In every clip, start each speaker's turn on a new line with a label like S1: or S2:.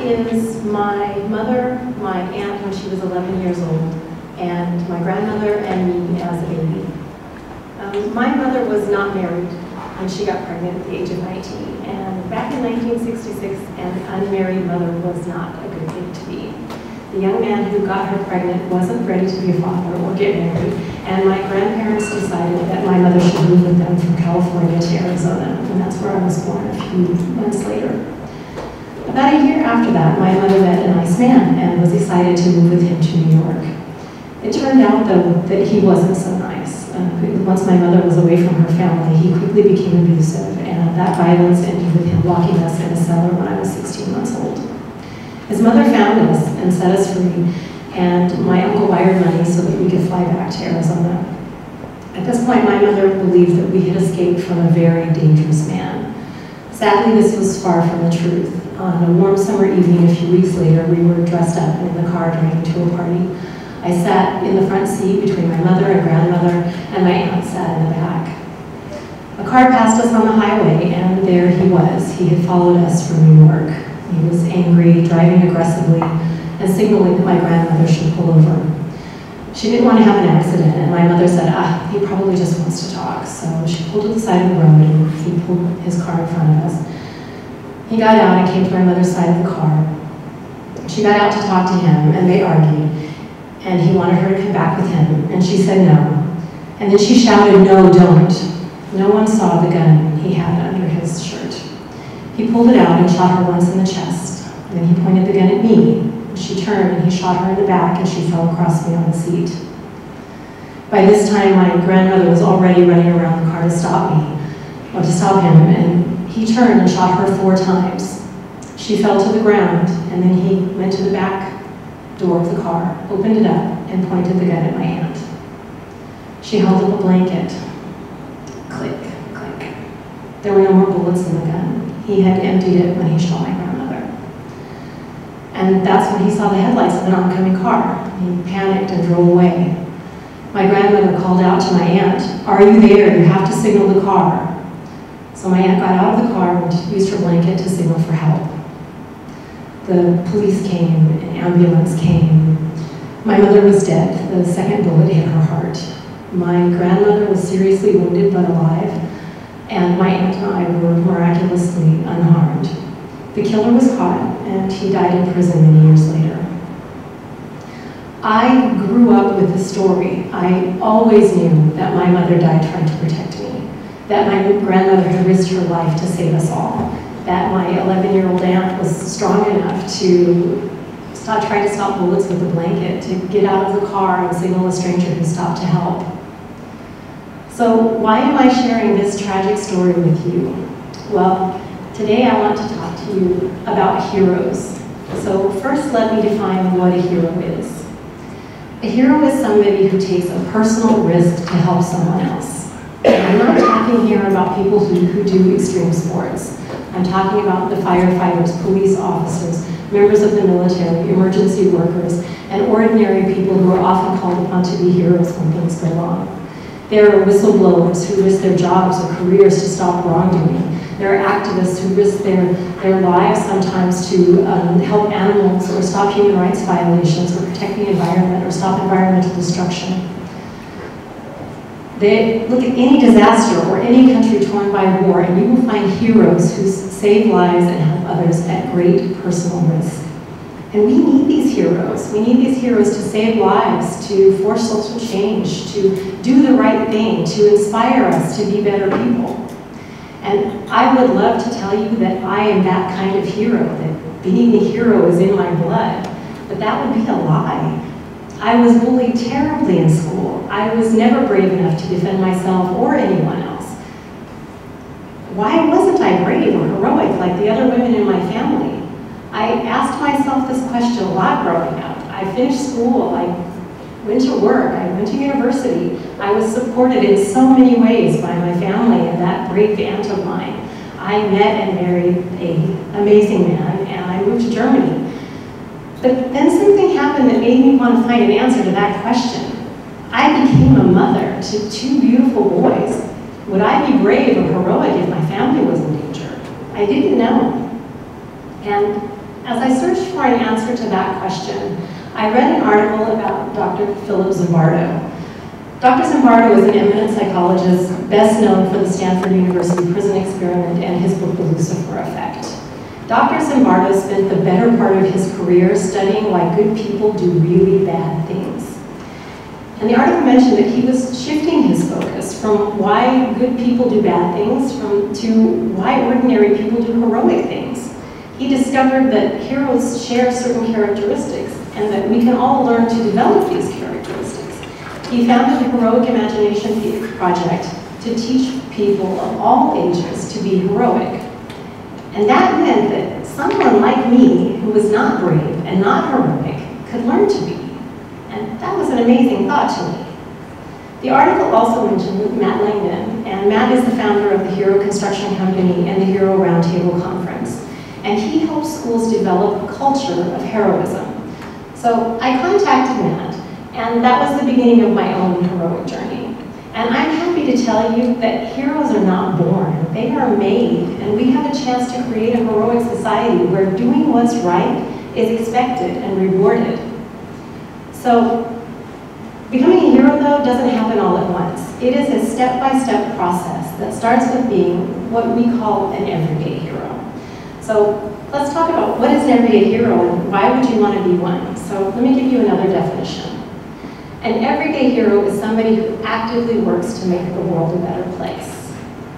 S1: is my mother, my aunt when she was 11 years old, and my grandmother and me as a baby. My mother was not married when she got pregnant at the age of 19, and back in 1966, an unmarried mother was not a good thing to be. The young man who got her pregnant wasn't ready to be a father or get married, and my grandparents decided that my mother should move with them from California to Arizona, and that's where I was born a few months later. About a year after that, my mother met a nice man and was excited to move with him to New York. It turned out, though, that he wasn't so nice. Once my mother was away from her family, he quickly became abusive, and that violence ended with him locking us in a cellar when I was 16 months old. His mother found us and set us free, and my uncle wired money so that we could fly back to Arizona. At this point, my mother believed that we had escaped from a very dangerous man. Sadly, this was far from the truth. On a warm summer evening a few weeks later, we were dressed up and in the car driving to a party. I sat in the front seat between my mother and grandmother, and my aunt sat in the back. A car passed us on the highway, and there he was. He had followed us from New York. He was angry, driving aggressively, and signaling that my grandmother should pull over. She didn't want to have an accident, and my mother said, he probably just wants to talk. So she pulled to the side of the road, and he pulled his car in front of us. He got out and came to my mother's side of the car. She got out to talk to him, and they argued. And he wanted her to come back with him, and she said no. And then she shouted, "No, don't." No one saw the gun he had under his shirt. He pulled it out and shot her once in the chest. And then he pointed the gun at me. She turned and he shot her in the back, and she fell across me on the seat. By this time, my grandmother was already running around the car to stop him, and he turned and shot her 4 times. She fell to the ground, and then he went to the back door of the car, opened it up, and pointed the gun at my aunt. She held up a blanket. Click, click. There were no more bullets in the gun. He had emptied it when he shot my grandmother. And that's when he saw the headlights of an oncoming car. He panicked and drove away. My grandmother called out to my aunt, "Are you there? You have to signal the car." So my aunt got out of the car and used her blanket to signal for help. The police came, an ambulance came. My mother was dead. The second bullet hit her heart. My grandmother was seriously wounded but alive, and my aunt and I were miraculously unharmed. The killer was caught, and he died in prison many years later. I grew up with the story. I always knew that my mother died trying to protect me, that my grandmother had risked her life to save us all, that my 11-year-old aunt was strong enough to try to stop bullets with a blanket, to get out of the car and signal a stranger who stopped to help. So why am I sharing this tragic story with you? Well, today I want to talk to you about heroes. So first let me define what a hero is. A hero is somebody who takes a personal risk to help someone else. And I'm not talking here about people who do extreme sports. I'm talking about the firefighters, police officers, members of the military, emergency workers, and ordinary people who are often called upon to be heroes when things go wrong. There are whistleblowers who risk their jobs or careers to stop wrongdoing. There are activists who risk their lives sometimes to help animals or stop human rights violations or protect the environment or stop environmental destruction. They look at any disaster or any country torn by war, and you will find heroes who save lives and help others at great personal risk. And we need these heroes. We need these heroes to save lives, to force social change, to do the right thing, to inspire us to be better people. And I would love to tell you that I am that kind of hero, that being a hero is in my blood, but that would be a lie. I was bullied terribly in school. I was never brave enough to defend myself or anyone else. Why wasn't I brave or heroic like the other women in my family? I asked myself this question a lot growing up. I finished school, I went to work, I went to university. I was supported in so many ways by my family and that brave aunt of mine. I met and married an amazing man, and I moved to Germany. But then something happened that made me want to find an answer to that question. I became a mother to 2 beautiful boys. Would I be brave or heroic if my family was in danger? I didn't know. And as I searched for an answer to that question, I read an article about Dr. Philip Zimbardo. Dr. Zimbardo is an eminent psychologist, best known for the Stanford University prison experiment and his book, The Lucifer Effect. Dr. Zimbardo spent the better part of his career studying why good people do really bad things. And the article mentioned that he was shifting his focus from why good people do bad things to why ordinary people do heroic things. He discovered that heroes share certain characteristics and that we can all learn to develop these characteristics. He founded the Heroic Imagination Project to teach people of all ages to be heroic. And that meant that someone like me, who was not brave and not heroic, could learn to be. And that was an amazing thought to me. The article also mentioned Matt Langdon, and Matt is the founder of the Hero Construction Company and the Hero Roundtable Conference. And he helps schools develop a culture of heroism. So I contacted Matt, and that was the beginning of my own heroic journey. And I'm happy to tell you that heroes are not born, they are made, and we have a chance to create a heroic society where doing what's right is expected and rewarded. So, becoming a hero, though, doesn't happen all at once. It is a step-by-step process that starts with being what we call an everyday hero. So, let's talk about what is an everyday hero and why would you want to be one. So, let me give you another definition. An everyday hero is somebody who actively works to make the world a better place.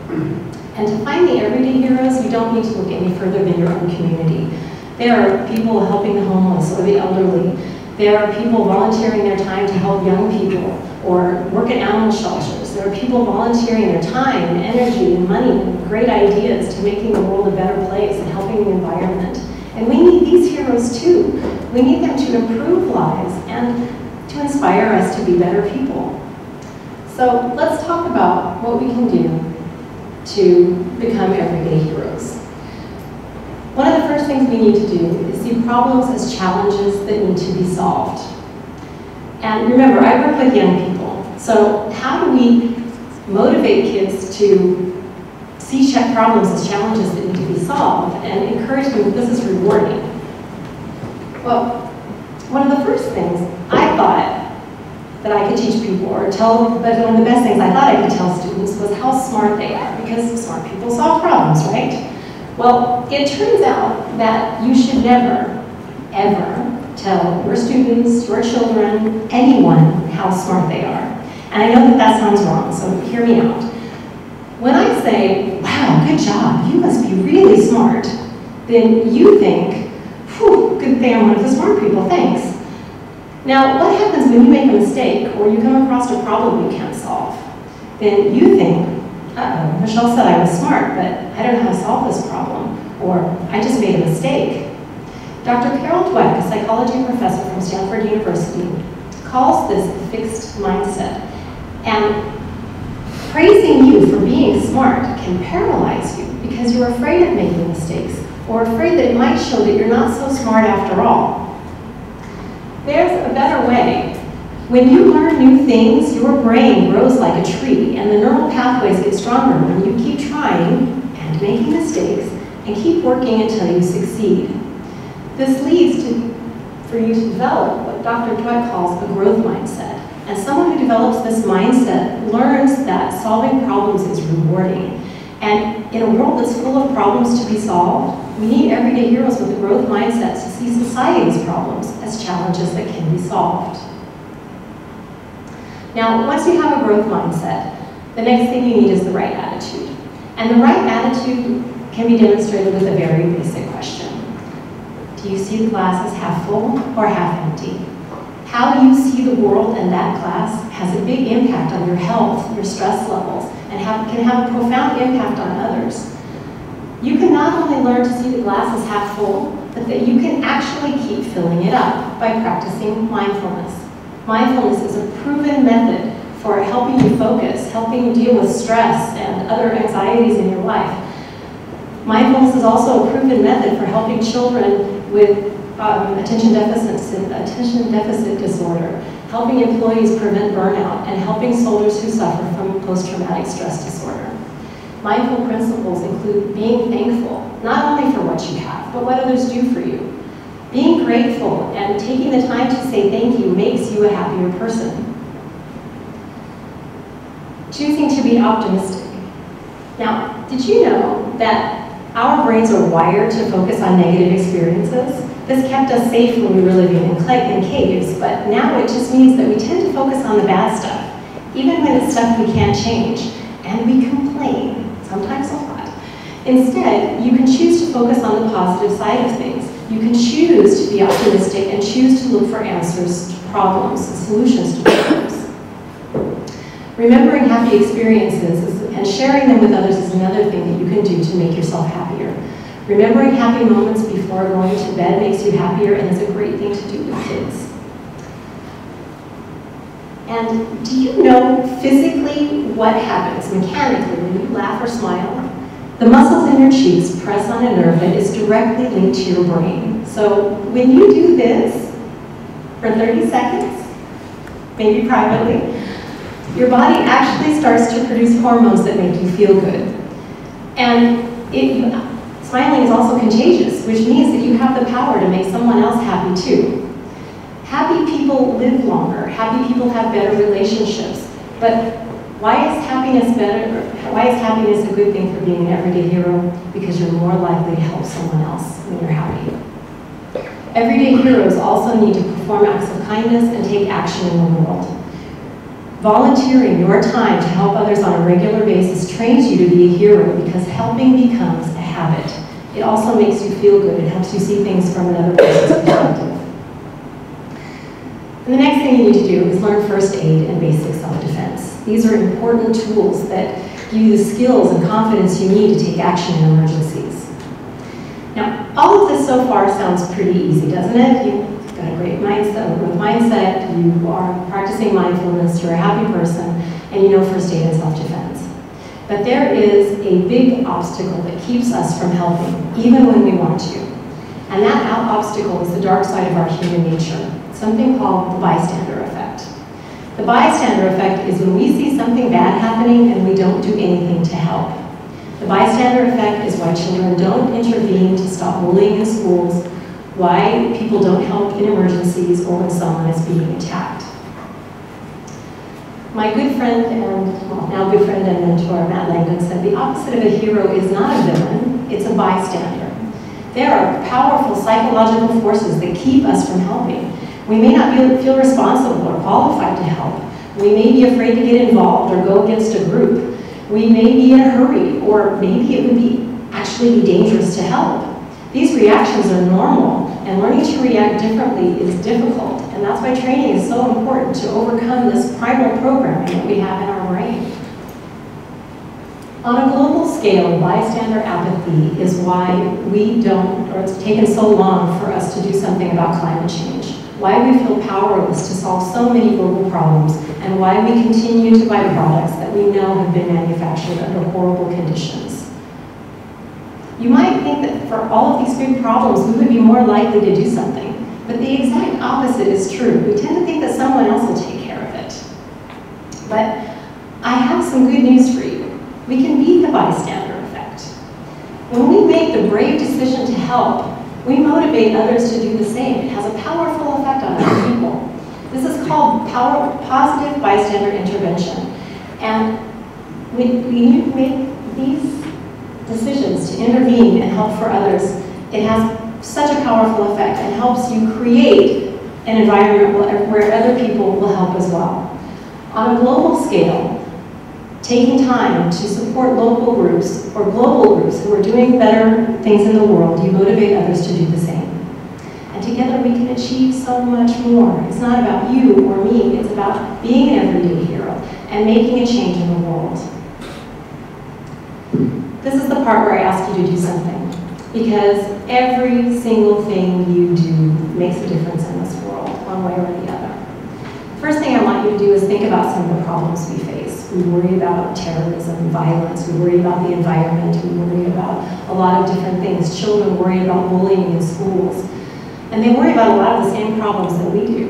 S1: And to find the everyday heroes, you don't need to look any further than your own community. There are people helping the homeless or the elderly. There are people volunteering their time to help young people or work at animal shelters. There are people volunteering their time and energy and money and great ideas to making the world a better place and helping the environment. And we need these heroes too. We need them to improve lives and to inspire us to be better people. So let's talk about what we can do to become everyday heroes. One of the first things we need to do is see problems as challenges that need to be solved. And remember, I work with young people, so how do we motivate kids to see problems as challenges that need to be solved and encourage them that this is rewarding? Well, one of the first things I thought that I could teach people or tell, but one of the best things I thought I could tell students was how smart they are, because smart people solve problems, right? Well, it turns out that you should never, ever tell your students, your children, anyone how smart they are. And I know that that sounds wrong, so hear me out. When I say, wow, good job, you must be really smart, then you think, whew, good thing I'm one of the smart people, thanks. Now, what happens when you make a mistake or you come across a problem you can't solve? Then you think, uh-oh, Michelle said I was smart, but I don't know how to solve this problem, or I just made a mistake. Dr. Carol Dweck, a psychology professor from Stanford University, calls this a fixed mindset. And praising you for being smart can paralyze you because you're afraid of making mistakes or afraid that it might show that you're not so smart after all. There's a better way. When you learn new things, your brain grows like a tree and the neural pathways get stronger when you keep trying and making mistakes and keep working until you succeed. This leads for you to develop what Dr. Dweck calls a growth mindset. And someone who develops this mindset learns that solving problems is rewarding. And in a world that's full of problems to be solved, we need everyday heroes with a growth mindset to see society's problems as challenges that can be solved. Now, once you have a growth mindset, the next thing you need is the right attitude. And the right attitude can be demonstrated with a very basic question. Do you see the glass as half full or half empty? How you see the world and that glass has a big impact on your health, your stress levels, and can have a profound impact on others. You can not only learn to see the glass as half full, but that you can actually keep filling it up by practicing mindfulness. Mindfulness is a proven method for helping you focus, helping you deal with stress and other anxieties in your life. Mindfulness is also a proven method for helping children with attention deficit disorder, helping employees prevent burnout, and helping soldiers who suffer from post-traumatic stress disorder. Mindful principles include being thankful, not only for what you have, but what others do for you. Being grateful and taking the time to say thank you makes you a happier person. Choosing to be optimistic. Now, did you know that our brains are wired to focus on negative experiences? This kept us safe when we were living in caves, but now it just means that we tend to focus on the bad stuff, even when it's stuff we can't change, and we complain, sometimes a lot. Instead, you can choose to focus on the positive side of things. You can choose to be optimistic and choose to look for answers to problems and solutions to problems. Remembering happy experiences and sharing them with others is another thing that you can do to make yourself happier. Remembering happy moments before going to bed makes you happier and is a great thing to do with kids. And do you know physically what happens mechanically when you laugh or smile? The muscles in your cheeks press on a nerve that is directly linked to your brain. So when you do this for 30 seconds, maybe privately, your body actually starts to produce hormones that make you feel good. And smiling is also contagious, which means that you have the power to make someone else happy too. Happy people live longer. Happy people have better relationships. But why is happiness a good thing for being an everyday hero? Because you're more likely to help someone else when you're happy. Everyday heroes also need to perform acts of kindness and take action in the world. Volunteering your time to help others on a regular basis trains you to be a hero because helping becomes a habit. It also makes you feel good. It helps you see things from another person's perspective. And the next thing you need to do is learn first aid and basic self-defense. These are important tools that give you the skills and confidence you need to take action in emergencies. Now, all of this so far sounds pretty easy, doesn't it? You've got a great mindset, a growth mindset, you are practicing mindfulness, you're a happy person, and you know first aid and self-defense. But there is a big obstacle that keeps us from helping, even when we want to. And that obstacle is the dark side of our human nature, something called the bystander effect. The bystander effect is when we see something bad happening and we don't do anything to help. The bystander effect is why children don't intervene to stop bullying in schools, why people don't help in emergencies or when someone is being attacked. My good friend now good friend and mentor, Matt Langdon, said the opposite of a hero is not a villain, it's a bystander. There are powerful psychological forces that keep us from helping. We may not feel responsible or qualified to help. We may be afraid to get involved or go against a group. We may be in a hurry, or maybe it would actually be dangerous to help. These reactions are normal, and learning to react differently is difficult, and that's why training is so important to overcome this primal programming that we have in our brain. On a global scale, bystander apathy is why it's taken so long for us to do something about climate change, why we feel powerless to solve so many global problems, and why we continue to buy products that we know have been manufactured under horrible conditions. You might think that for all of these big problems, we would be more likely to do something, but the exact opposite is true. We tend to think that someone else will take care of it. But I have some good news for you. We can beat the bystander effect. When we make the brave decision to help, we motivate others to do the same. It has a powerful effect on other people. This is called positive bystander intervention. And when you make these decisions to intervene and help for others, it has such a powerful effect and helps you create an environment where other people will help as well. On a global scale, taking time to support local groups or global groups who are doing better things in the world, you motivate others to do the same. And together we can achieve so much more. It's not about you or me, it's about being an everyday hero and making a change in the world. This is the part where I ask you to do something, because every single thing you do makes a difference in this world, one way or the other. First thing I want you to do is think about some of the problems we face. We worry about terrorism, violence, we worry about the environment, we worry about a lot of different things. Children worry about bullying in schools, and they worry about a lot of the same problems that we do.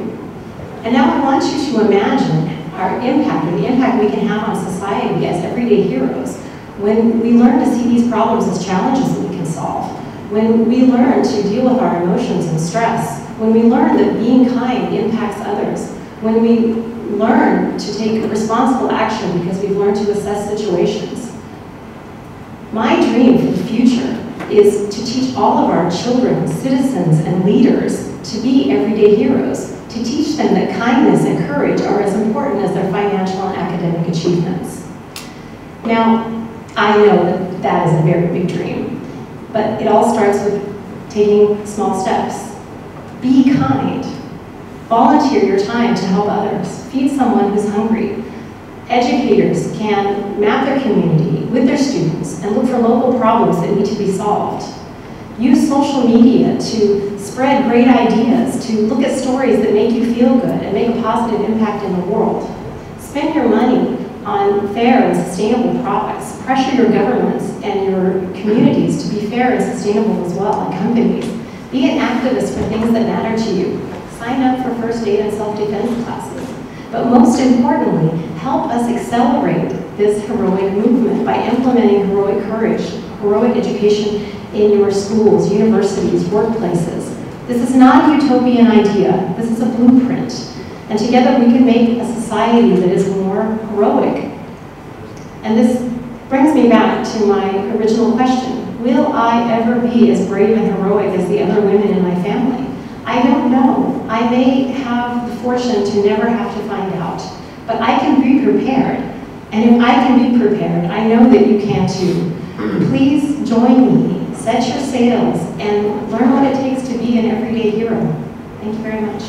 S1: And now I want you to imagine our impact, or the impact we can have on society as everyday heroes. when we learn to see these problems as challenges that we can solve, when we learn to deal with our emotions and stress, when we learn that being kind impacts others, when we learn to take responsible action because we've learned to assess situations. My dream for the future is to teach all of our children, citizens, and leaders to be everyday heroes, to teach them that kindness and courage are as important as their financial and academic achievements. Now, I know that that is a very big dream, but it all starts with taking small steps. Be kind. Volunteer your time to help others. Feed someone who's hungry. Educators can map their community with their students and look for local problems that need to be solved. Use social media to spread great ideas, to look at stories that make you feel good and make a positive impact in the world. Spend your money on fair and sustainable products. Pressure your governments and your communities to be fair and sustainable as well, and companies. Be an activist for things that matter to you. Sign up for first aid and self-defense classes. But most importantly, help us accelerate this heroic movement by implementing heroic courage, heroic education in your schools, universities, workplaces. This is not a utopian idea. This is a blueprint. And together we can make a society that is more heroic. And this brings me back to my original question. Will I ever be as brave and heroic as the other women in my family? I don't know. I may have the fortune to never have to find out. But I can be prepared. And if I can be prepared, I know that you can too. Please join me, set your sails, and learn what it takes to be an everyday hero. Thank you very much.